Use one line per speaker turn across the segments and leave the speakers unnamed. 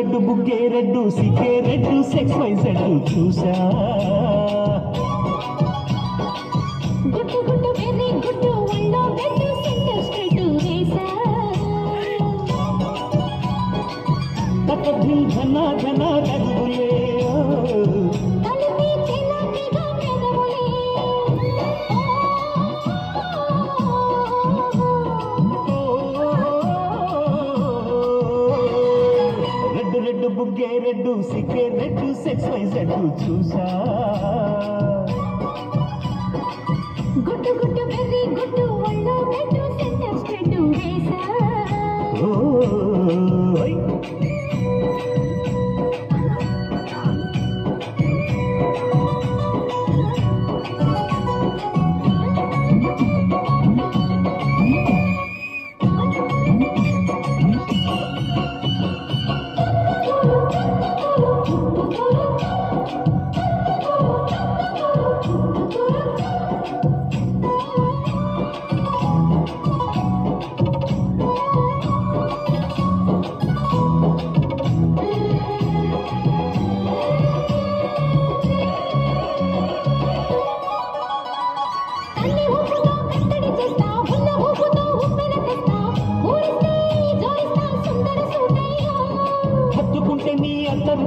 red బుగ్గే red సిగ్గే red x y z చూసా
గుట్టు గుట్టు వెరీ గుట్టు ఒళ్ళో బెట్టు సెంటర్ స్ట్రైట్ వేసా
తకధిల్ ఘన ఘన గడులే
తలపి చిన్నగా మెదవులే
రెడ్డు రెడ్డు బుగ్గే రెడ్డు సిగ్గే రెడ్డు సెక్స్ వై జెడ్ చూసా
గుట్టు గుట్టు వెరీ గుట్టు ఒళ్ళో బెట్టు సెంటర్ స్ట్రైట్ వేసా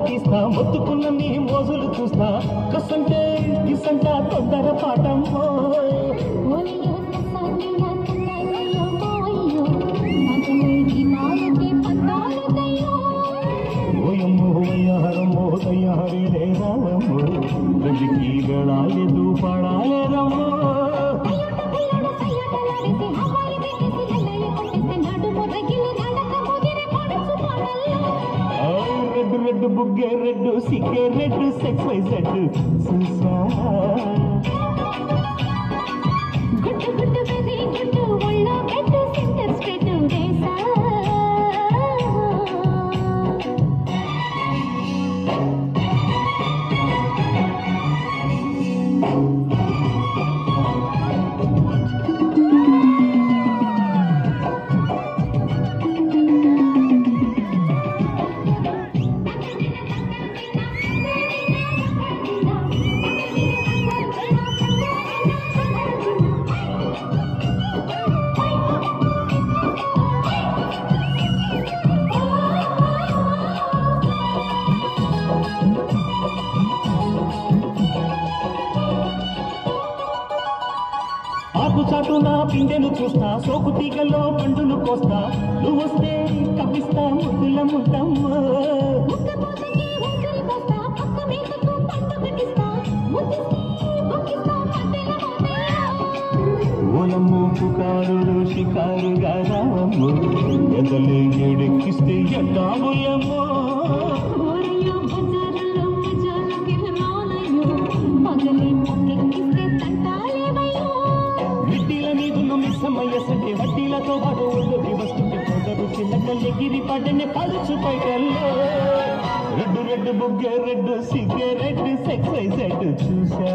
తీస్తా మొత్తుకున్న నీ మోజులు చూస్తా కసంటే కిసంట తొందర పాటమ్మో ఓయమ్మో అయ్యారమ్మో తయ్యారే రామమ్మో గదికి వెళ్ళాలేదు పాడాలేరమ్మో రెడ్డు బుగ్గే రెడ్డు సిగ్గే రెడ్డు సెక్స్ వై జెడ్ చూసా
గుట్టు గుట్టు వెరీ గుట్టు ఒళ్ళో బెట్టు సెంటర్ స్ట్రైట్ వేసా
చాటు నా పిండెను చూస్తా సోకు తీగల్లో పండును కోస్తా నువ్వు వస్తే కప్పిస్తా ముద్దుల ముద్దమ్మా ఓలమ్ము పుకారుడు షికారుగా రావమ్ము ఎదలే ఎడెక్కిస్తే ఎట్టావులమ్మో సమయసంటే వడ్డీలతో పాటు ఒళ్ళుకి వస్తుంటే పొగరు చిన్నకల్లె గిరి పడ్డనే పడుచు పైకల్లో రెడ్డు రెడ్డు బుగ్గే రెడ్డు సిగ్గే రెడ్డు సెక్స్ వై జెడ్ చూసా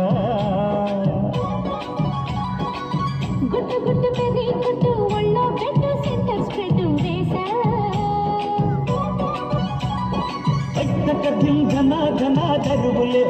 గుట్టు గుట్టు వెరీ గుట్టు ఒళ్ళో బెట్టు సెంటర్ స్ట్రైట్ వేసా
ఘన ఘన దరువులే